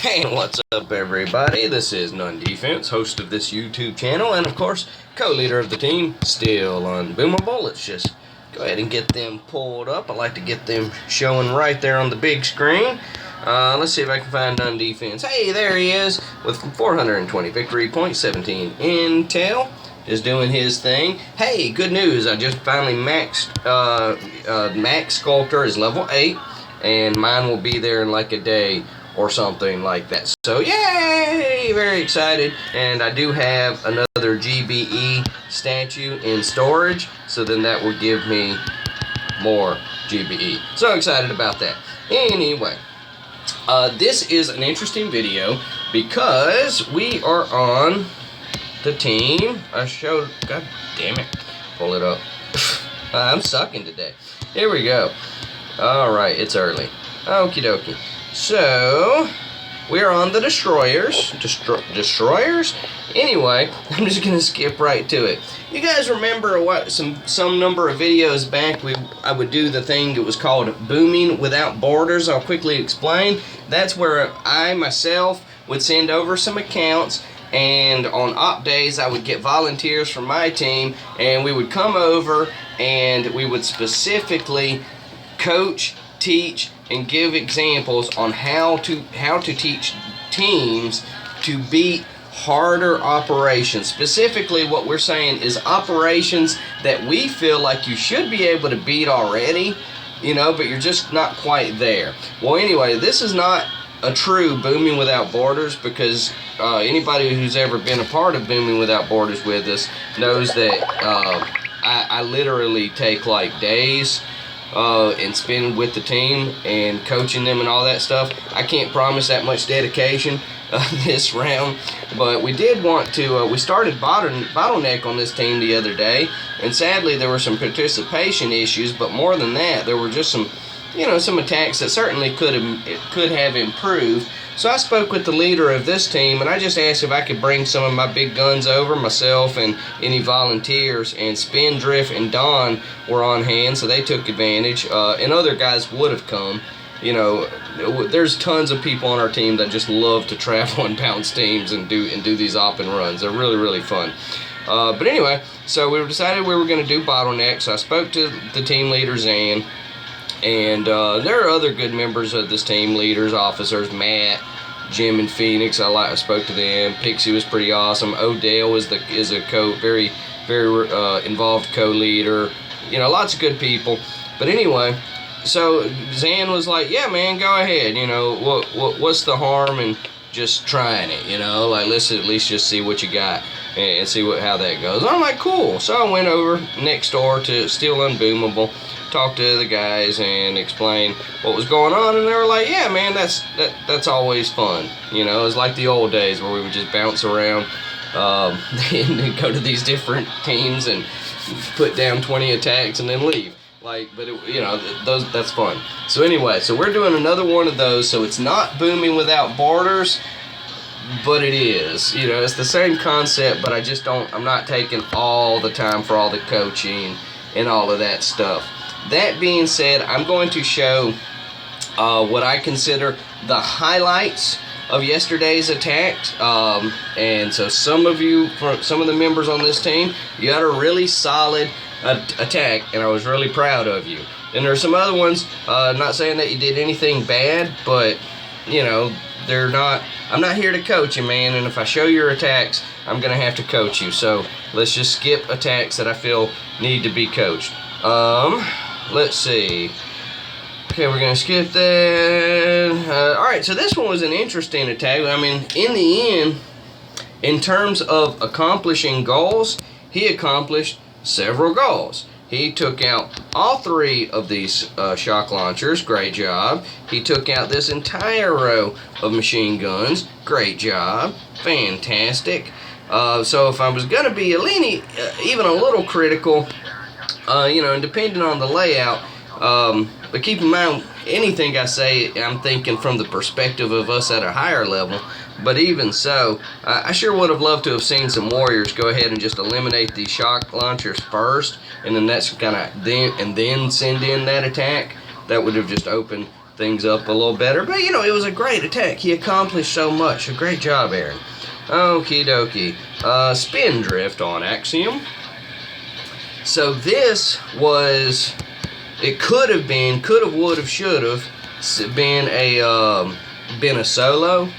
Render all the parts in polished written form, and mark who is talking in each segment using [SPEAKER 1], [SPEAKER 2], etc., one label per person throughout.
[SPEAKER 1] And what's up, everybody? This is None Defense, host of this YouTube channel, and of course, co-leader of the team, still unboomable. Let's just go ahead and get them pulled up. I like to get them showing right there on the big screen. Let's see if I can find None Defense. Hey, there he is with 420 victory points, 17 intel. Is doing his thing. Hey, good news! I just finally maxed. Max Sculptor is level 8, and mine will be there in like a day or something like that. So yay! Very excited. And I do have another GBE statue in storage, so then that will give me more GBE. So excited about that. Anyway, this is an interesting video because we are on the team. I showed, god damn it, pull it up. I'm sucking today. Here we go. Alright, it's early. Okie dokie. So, we're on the Destroyers. Destroyers? Anyway, I'm just gonna skip right to it. You guys remember what some number of videos back I would do the thing that was called Booming Without Borders. I'll quickly explain. That's where I myself would send over some accounts, and on op days I would get volunteers from my team, and we would come over and we would specifically coach, teach, and give examples on how to teach teams to beat harder operations. Specifically, what we're saying is operations that we feel like you should be able to beat already, you know, but you're just not quite there. Well, anyway, this is not a true Booming Without Borders, because anybody who's ever been a part of Booming Without Borders with us knows that I literally take like days and spend with the team and coaching them and all that stuff. I can't promise that much dedication this round, but we did want to, we started bottleneck on this team the other day, and sadly there were some participation issues, but more than that, there were just some, you know, some attacks that certainly could have improved. So I spoke with the leader of this team, and I just asked if I could bring some of my big guns over, myself and any volunteers, and Spindrift and Don were on hand, so they took advantage, and other guys would have come. You know, there's tons of people on our team that just love to travel and bounce teams and do these op and runs. They're really, really fun. But anyway, so we decided we were going to do bottleneck, so I spoke to the team leader, Zan. And there are other good members of this team, leaders, officers, Matt, Jim, and Phoenix. I spoke to them. Pixie was pretty awesome. Odell is a very involved co-leader. You know, lots of good people. But anyway, so Zan was like, "Yeah, man, go ahead. You know, what's the harm in just trying it? You know, like, let's at least just see what you got and see how that goes." And I'm like, "Cool." So I went over next door to Still Unboomable, talked to the guys and explained what was going on, and they were like, "Yeah, man, that's always fun." You know, it's like the old days where we would just bounce around and go to these different teams and put down 20 attacks and then leave. Like, but you know, that's fun. So anyway, so we're doing another one of those. So it's not Booming Without Borders, but it is. You know, it's the same concept, but I'm not taking all the time for all the coaching and all of that stuff. That being said, I'm going to show what I consider the highlights of yesterday's attacks. And so some of the members on this team, you got a really solid attack, and I was really proud of you. And there's some other ones, not saying that you did anything bad, but you know, I'm not here to coach you, man, and if I show your attacks, I'm gonna have to coach you. So let's just skip attacks that I feel need to be coached. Let's see. Okay, we're gonna skip that. Alright, so this one was an interesting attack. I mean, in the end, in terms of accomplishing goals, he accomplished several goals. He took out all 3 of these shock launchers. Great job. He took out this entire row of machine guns. Great job. Fantastic. So if I was going to be even a little critical, you know, and depending on the layout, but keep in mind, anything I say, I'm thinking from the perspective of us at a higher level. But even so, I sure would have loved to have seen some warriors go ahead and just eliminate these shock launchers first, and then that's kind of then send in that attack. That would have just opened things up a little better. But, you know, it was a great attack. He accomplished so much. A great job, Aaron. Okie dokie. Spin drift on Axiom. So this was, it could have, would have, should have been a solo.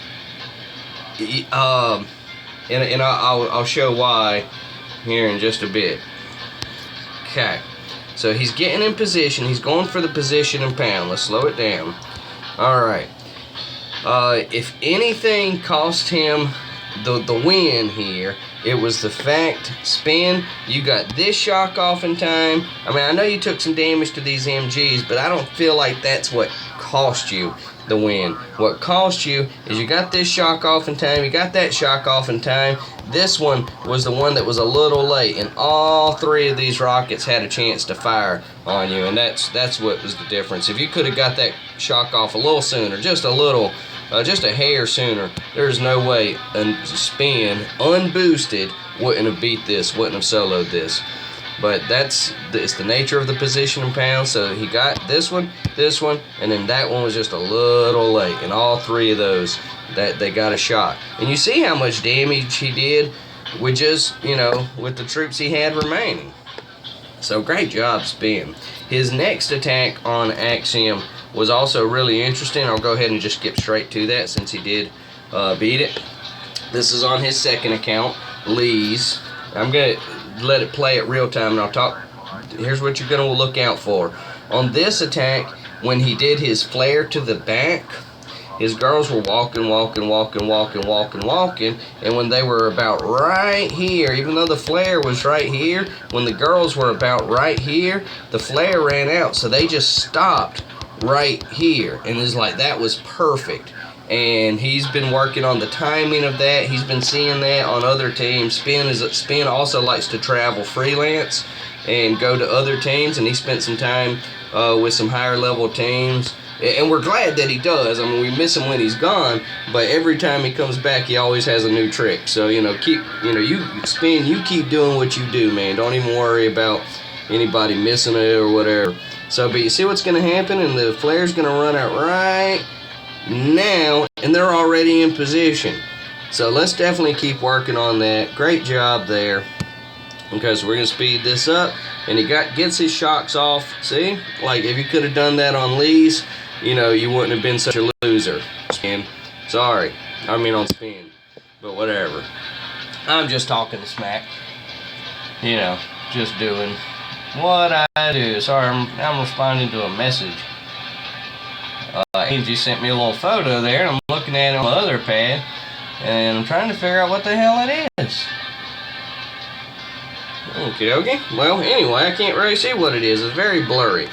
[SPEAKER 1] And I'll show why here in just a bit. Okay. So he's getting in position. He's going for the position and pound. Let's slow it down. Alright. If anything cost him the win here, it was the fact, spin, you got this shock off in time. I mean, I know you took some damage to these MGs, but I don't feel like that's what cost you the win. What cost you is you got this shock off in time, you got that shock off in time. This one was the one that was a little late, and all three of these rockets had a chance to fire on you, and that's what was the difference. If you could have got that shock off a little sooner, just a little, just a hair sooner, there's no way a spin unboosted wouldn't have beat this, wouldn't have soloed this. But it's the nature of the position and pound. So he got this one, and then that one was just a little late. And all three of those, that they got a shot. And you see how much damage he did with just, you know, with the troops he had remaining. So great job, Spin. His next attack on Axiom was also really interesting. I'll go ahead and just skip straight to that since he did beat it. This is on his second account, Lee's. I'm going to let it play at real time, and I'll talk. Here's what you're going to look out for. On this attack, when he did his flare to the back, his girls were walking, and when they were about right here, even though the flare was right here, when the girls were about right here, the flare ran out, so they just stopped right here, and it's like that was perfect. And he's been working on the timing of that. He's been seeing that on other teams. Spin also likes to travel freelance and go to other teams, and he spent some time with some higher level teams. And we're glad that he does. I mean, we miss him when he's gone, but every time he comes back, he always has a new trick. So, you know, you keep doing what you do, man. Don't even worry about anybody missing it or whatever. So, but you see what's going to happen, and the flare's going to run out right now, and they're already in position. So let's definitely keep working on that. Great job there. Okay, so we're going to speed this up, and he gets his shocks off. See? Like, if you could have done that on Lee's, you know, you wouldn't have been such a loser. Spin. Sorry. I mean on Spin. But whatever. I'm just talking smack. You know, just doing what I do. Sorry, I'm responding to a message. Angie sent me a little photo there, and I'm looking at it on my other pad, and I'm trying to figure out what the hell it is. Okay. Well, anyway, I can't really see what it is. It's very blurry,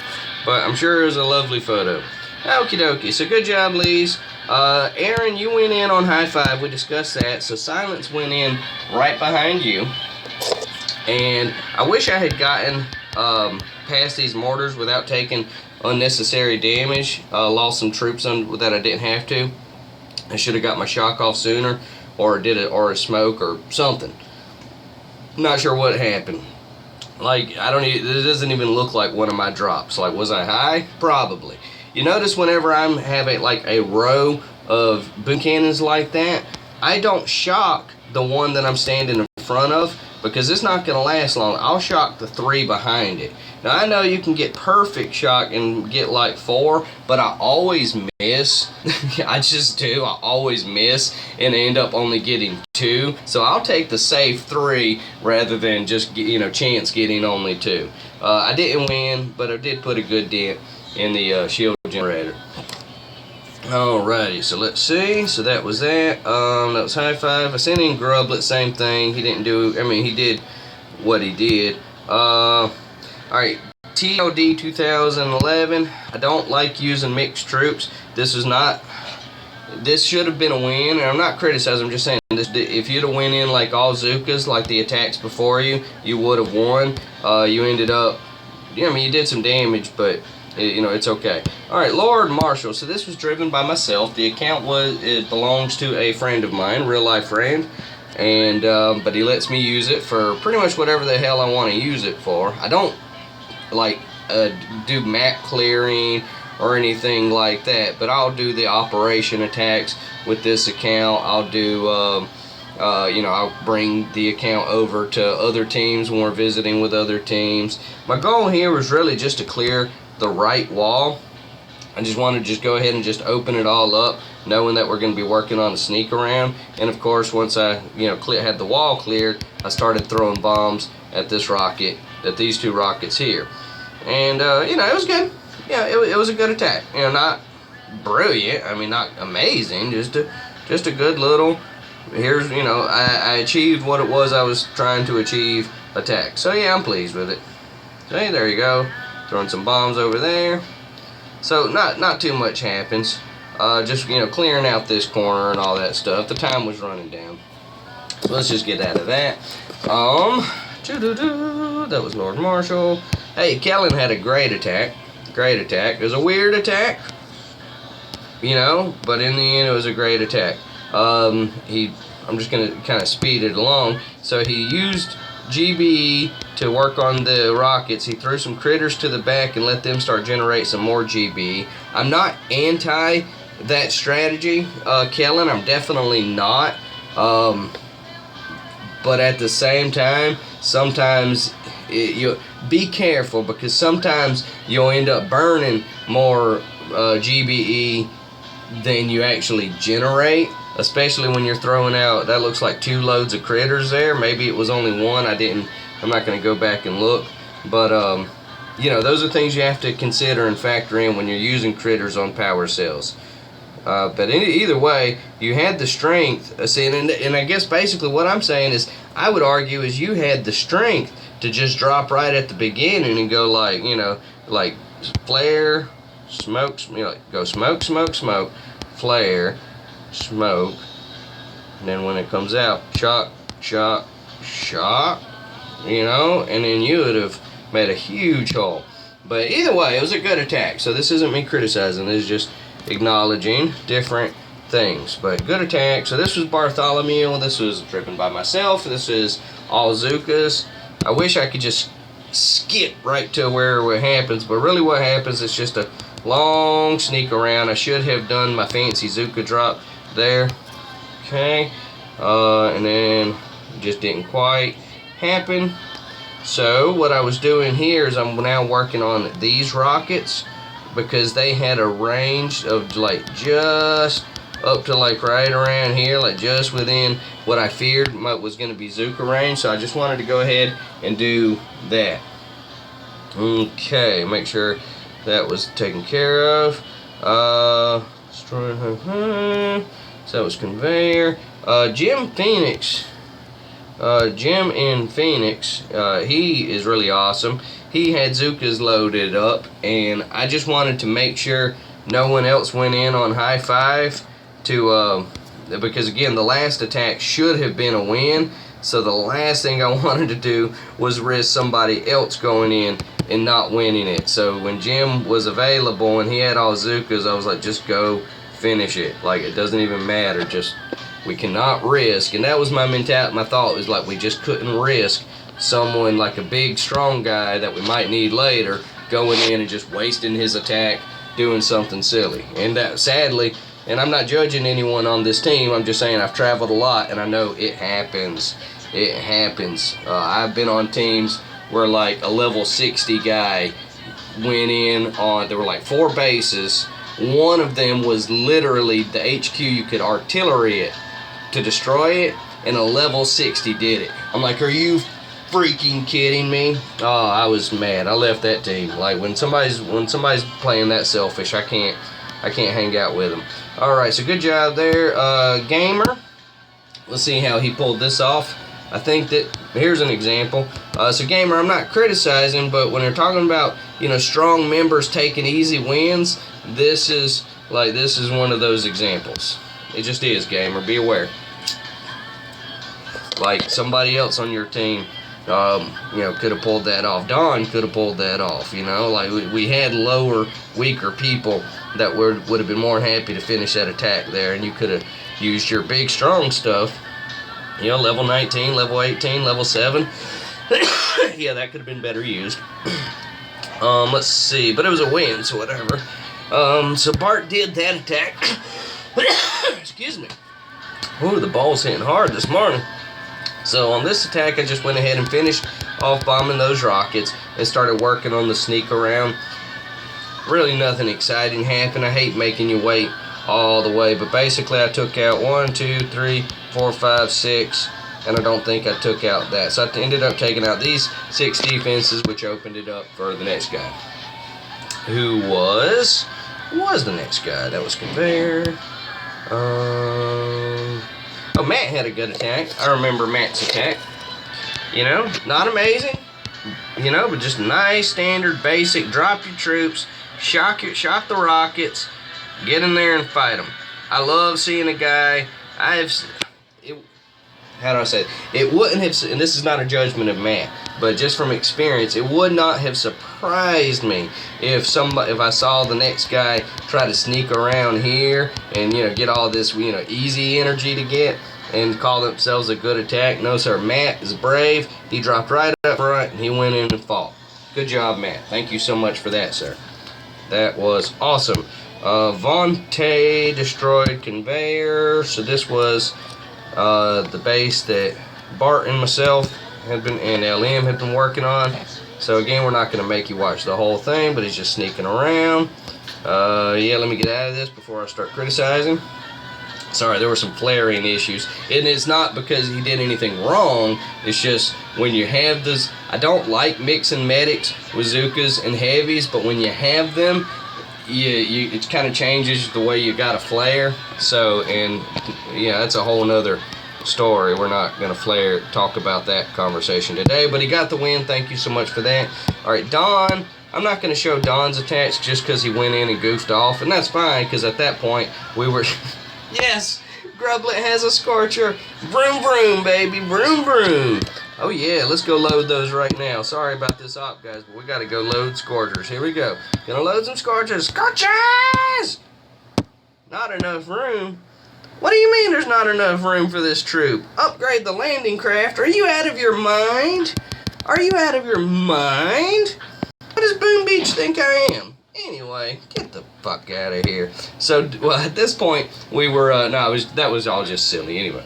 [SPEAKER 1] but I'm sure it was a lovely photo. Okie dokie. So good job, Lee's. Aaron, you went in on high five. We discussed that. So Silence went in right behind you, and I wish I had gotten past these mortars without taking unnecessary damage. Lost some troops that I didn't have to. I should have got my shock off sooner, or a smoke or something. Not sure what happened. Like, it doesn't even look like one of my drops. Like, was I high? Probably. You notice whenever I'm having like a row of boom cannons like that, I don't shock the one that I'm standing in front of, because it's not going to last long. I'll shock the three behind it. Now, I know you can get perfect shock and get like 4, but I always miss. I just do. I always miss and end up only getting 2. So I'll take the safe 3 rather than just, chance getting only 2. I didn't win, but I did put a good dent in the shield generator. Alrighty, so let's see. So that was that. That was high five. I sent in Grublet, same thing. He did what he did. Alright, TLD 2011. I don't like using mixed troops. This should have been a win, and I'm not criticizing, I'm just saying this. If you'd have went in like all Zukas, like the attacks before you would have won. You ended up, you did some damage, but it's okay. Alright, Lord Marshall. So this was driven by myself. The account belongs to a friend of mine, real life friend, and but he lets me use it for pretty much whatever the hell I want to use it for. I don't like do map clearing or anything like that. But I'll do the operation attacks with this account. I'll do, I'll bring the account over to other teams when we're visiting with other teams. My goal here was really just to clear the right wall. I just want to just go ahead and just open it all up, knowing that we're going to be working on a sneak around. And of course, once I had the wall cleared, I started throwing bombs at this rocket, at these two rockets here. And it was good. Yeah, it was a good attack. Not brilliant. I mean, not amazing. Just a good little. Here's I achieved what it was I was trying to achieve attack. So yeah, I'm pleased with it. So hey, there you go. Throwing some bombs over there. So not too much happens. Just clearing out this corner and all that stuff. The time was running down. So let's just get out of that. That was Lord Marshall. Hey, Kellen had a great attack. Great attack. It was a weird attack, but in the end it was a great attack. I'm just gonna kind of speed it along. So he used GBE to work on the rockets. He threw some critters to the back and let them start generate some more GBE. I'm not anti that strategy, Kellen. I'm definitely not. But at the same time, sometimes you be careful, because sometimes you'll end up burning more GBE than you actually generate. Especially when you're throwing out, that looks like 2 loads of critters there. Maybe it was only 1. I'm not going to go back and look. But, those are things you have to consider and factor in when you're using critters on power cells. But either way, you had the strength. And I guess basically what I'm saying is, I would argue is you had the strength to just drop right at the beginning and go like flare, smoke, go smoke, smoke, smoke, flare, smoke, and then when it comes out, shock, shock, shock, and then you would have made a huge hole. But either way, it was a good attack. So this isn't me criticizing, this is just acknowledging different things. But good attack. So this was Bartholomew, this was tripping by myself, this is all Zukas. I wish I could just skip right to where it happens, but really what happens is just a long sneak around. I should have done my fancy Zuka drop there. Okay. And then just didn't quite happen. So what I was doing here is I'm now working on these rockets, because they had a range of like just up to like right around here, like just within what I feared was going to be Zuka range. So I just wanted to go ahead and do that. Okay, make sure that was taken care of. Destroying her. So that was conveyor. Jim in Phoenix, he is really awesome. He had Zukas loaded up, and I just wanted to make sure no one else went in on high five because again, the last attack should have been a win. So the last thing I wanted to do was risk somebody else going in and not winning it. So when Jim was available and he had all Zukas, I was like, just go finish it. Like, it doesn't even matter. Just, we cannot risk. And that was my mentality. My thought was like, we just couldn't risk someone like a big strong guy that we might need later going in and just wasting his attack doing something silly. And that, sadly, and I'm not judging anyone on this team, I'm just saying I've traveled a lot and I know it happens. It happens. I've been on teams where like a level 60 guy went in on, there were like 4 bases. One of them was literally the HQ, you could artillery it to destroy it, and a level 60 did it. I'm like, are you freaking kidding me? Oh, I was mad. I left that team. Like, when somebody's playing that selfish, I can't hang out with them. All right, so good job there, Gamer. Let's see how he pulled this off. I think that here's an example. So Gamer, I'm not criticizing, but when they're talking about strong members taking easy wins, this is one of those examples. It just is, Gamer. Be aware. Like, somebody else on your team, could have pulled that off. Don could have pulled that off. Like we had lower, weaker people that would have been more than happy to finish that attack there, and you could have used your big, strong stuff. Level 19, level 18, level 7. Yeah, that could have been better used. Let's see, but it was a win, so whatever. So Bart did that attack. Excuse me. Ooh, the ball's hitting hard this morning. So on this attack, I just went ahead and finished off bombing those rockets and started working on the sneak around. Really nothing exciting happened. I hate making you wait all the way, but basically I took out 1, 2, 3, 4, 5, 6, and I don't think I took out that. So I ended up taking out these 6 defenses, which opened it up for the next guy. Who was the next guy? That was Conveyor. Oh, Matt had a good attack. I remember Matt's attack. You know, not amazing, you know, but just nice, standard, basic. Drop your troops, shock the rockets, get in there and fight them. I love seeing a guy. How do I say it? It wouldn't have, and this is not a judgment of Matt, but just from experience, it would not have surprised me if I saw the next guy try to sneak around here and, you know, get all this, you know, easy energy to get and call themselves a good attack. No, sir. Matt is brave. He dropped right up front and he went in and fought. Good job, Matt. Thank you so much for that, sir. That was awesome. Vontae destroyed Conveyor. So this was the base that Bart and myself had been, and LM had been working on. So again, we're not going to make you watch the whole thing, but he's just sneaking around. Yeah, let me get out of this before I start criticizing. Sorry, there were some flaring issues. And it's not because he did anything wrong. It's just when you have this, I don't like mixing medics, bazookas, and heavies, but when you have them, it kind of changes the way you got to flare. So, and yeah, that's a whole nother story. We're not going to talk about that conversation today, but he got the win. Thank you so much for that. All right, Don. I'm not going to show Don's attacks just because he went in and goofed off, and that's fine because at that point we were... Yes, Grublet has a Scorcher. Vroom, vroom, baby. Vroom, vroom. Oh, yeah, let's go load those right now. Sorry about this op, guys, but we got to go load Scorchers. Here we go. Gonna load some Scorchers. Scorchers! Not enough room. What do you mean there's not enough room for this troop? Upgrade the landing craft. Are you out of your mind? Are you out of your mind? What does Boom Beach think I am? Anyway, get the fuck out of here. So, well, at this point, we were, that was all just silly anyway.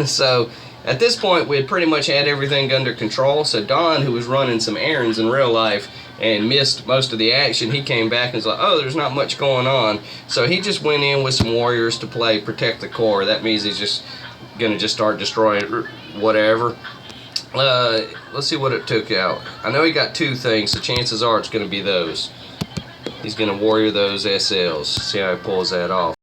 [SPEAKER 1] So, at this point, we had pretty much had everything under control. So, Don, who was running some errands in real life and missed most of the action, he came back and was like, oh, there's not much going on. So, he just went in with some warriors to play Protect the Core. That means he's just going to start destroying whatever. Let's see what it took out. I know he got 2 things, so chances are it's going to be those. He's gonna warrior those SLs. See how he pulls that off.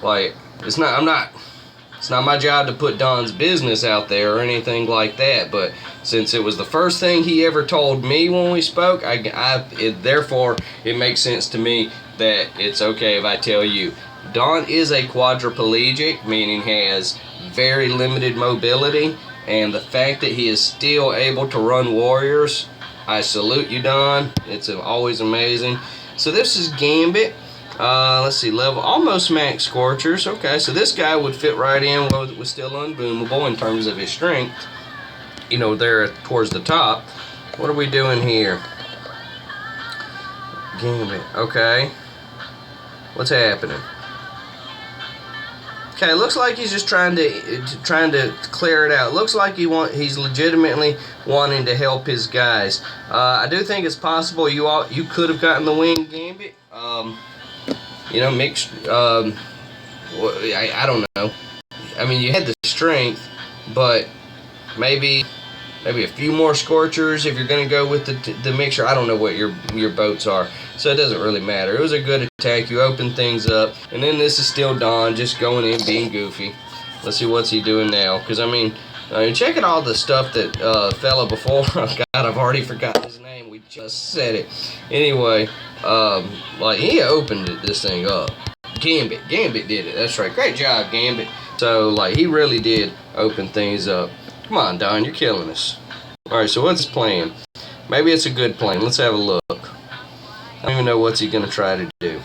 [SPEAKER 1] Like, it's not my job to put Don's business out there or anything like that, but since it was the first thing he ever told me when we spoke, therefore it makes sense to me that it's okay if I tell you. Don is a quadriplegic, meaning he has very limited mobility, and the fact that he is still able to run warriors, I salute you, Don. It's always amazing. So this is Gambit. Let's see, level almost max Scorchers. Okay, so this guy would fit right in. Was still unboomable in terms of his strength. You know, there towards the top. What are we doing here? Gambit. Okay. What's happening? Okay, looks like he's just trying to clear it out. Looks like he's legitimately wanting to help his guys. I do think it's possible you could have gotten the win, Gambit. You know, mixed. I don't know. I mean, you had the strength, but maybe a few more Scorchers if you're going to go with the mixture. I don't know what your boats are, so it doesn't really matter. It was a good attack. You open things up, and then this is still Don just going in being goofy. Let's see what's he doing now, because I mean check out all the stuff that fella before. Oh, God, I've already forgotten his name. We just said it. Anyway, like he opened this thing up. Gambit did it. That's right. Great job, Gambit. So like he really did open things up. Come on, Don, you're killing us. Alright, so what's his plan? Maybe it's a good plan. Let's have a look. I don't even know what's he going to try to do.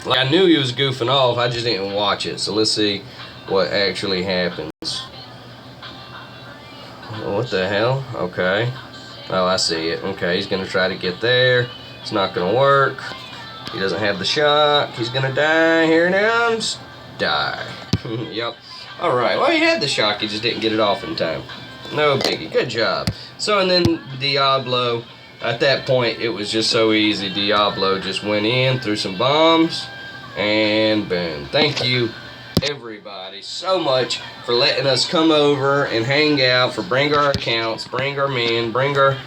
[SPEAKER 1] Like, I knew he was goofing off. I just didn't watch it. So let's see what actually happens. What the hell? Okay. Oh, I see it. Okay, he's going to try to get there. It's not going to work. He doesn't have the shock. He's gonna die. Here it comes. Die. Yep. Alright, well, he had the shock. He just didn't get it off in time. No biggie. Good job. So, and then Diablo, at that point, it was just so easy. Diablo just went in, threw some bombs, and boom. Thank you, everybody, so much for letting us come over and hang out, for bring our accounts, bring our men, bring our,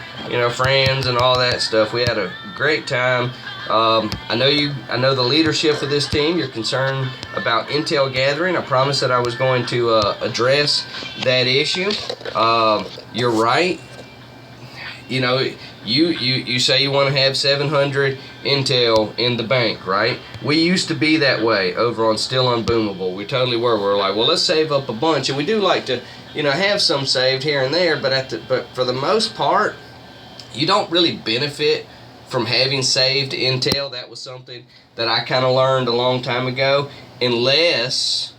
[SPEAKER 1] friends and all that stuff. We had a great time. I know the leadership of this team. You're concerned about intel gathering. I promised that I was going to address that issue. You're right. You say you want to have 700 intel in the bank, right? We used to be that way over on Still Unboomable. We totally were. We were like, well, let's save up a bunch, and we do like to, have some saved here and there. But for the most part, you don't really benefit from having saved intel. That was something that I kind of learned a long time ago. Unless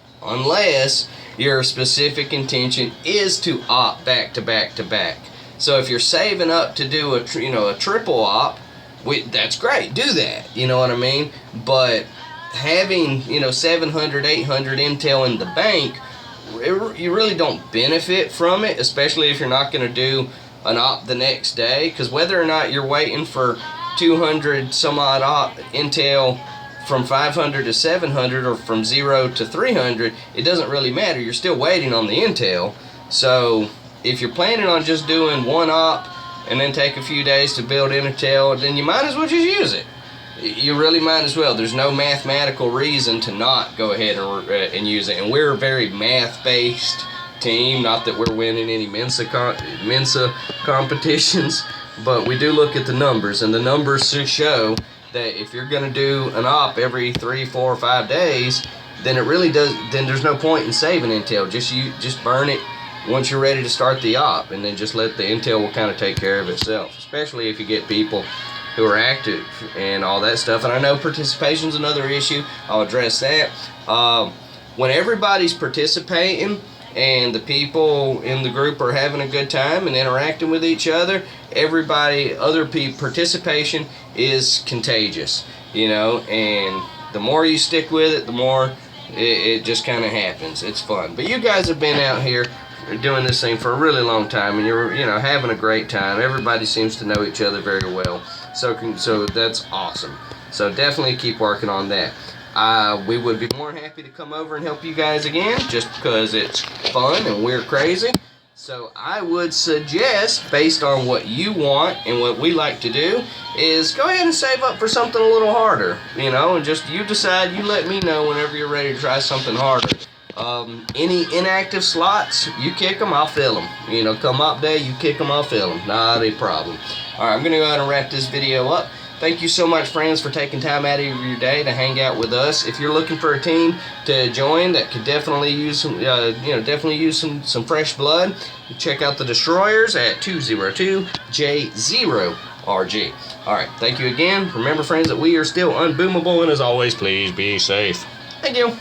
[SPEAKER 1] your specific intention is to opt back to back to back. So if you're saving up to do a triple op, that's great. Do that. You know what I mean? But having 700, 800 intel in the bank, you really don't benefit from it, especially if you're not going to do an op the next day. Because whether or not you're waiting for 200 some odd op intel from 500 to 700 or from 0 to 300, it doesn't really matter. You're still waiting on the intel. So if you're planning on just doing one op and then take a few days to build intel, then you might as well just use it. You really might as well. There's no mathematical reason to not go ahead and use it. And we're a very math-based team. Not that we're winning any Mensa competitions, but we do look at the numbers, and the numbers show that if you're going to do an op every 3, 4, or 5 days, then it really does. Then there's no point in saving intel. Just burn it once you're ready to start the op, and then just let the intel will kind of take care of itself. Especially if you get people who are active and all that stuff. And I know participation's another issue. I'll address that. When everybody's participating and the people in the group are having a good time and interacting with each other, participation is contagious, and the more you stick with it, the more it just kind of happens. It's fun. But you guys have been out here doing this thing for a really long time, and you're having a great time. Everybody seems to know each other very well, so that's awesome. So definitely keep working on that. We would be more happy to come over and help you guys again, just because it's fun and we're crazy. So I would suggest, based on what you want and what we like to do, is go ahead and save up for something a little harder, and just you decide. You let me know whenever you're ready to try something harder. Any inactive slots, you kick them, I'll fill them. Come up day, you kick them, I'll fill them. Not a problem. Alright, I'm going to go ahead and wrap this video up. Thank you so much, friends, for taking time out of your day to hang out with us. If you're looking for a team to join that could definitely use some fresh blood, check out the Desroyers at 202J0RG. Alright, thank you again. Remember, friends, that we are still unboomable, and as always, please be safe. Thank you.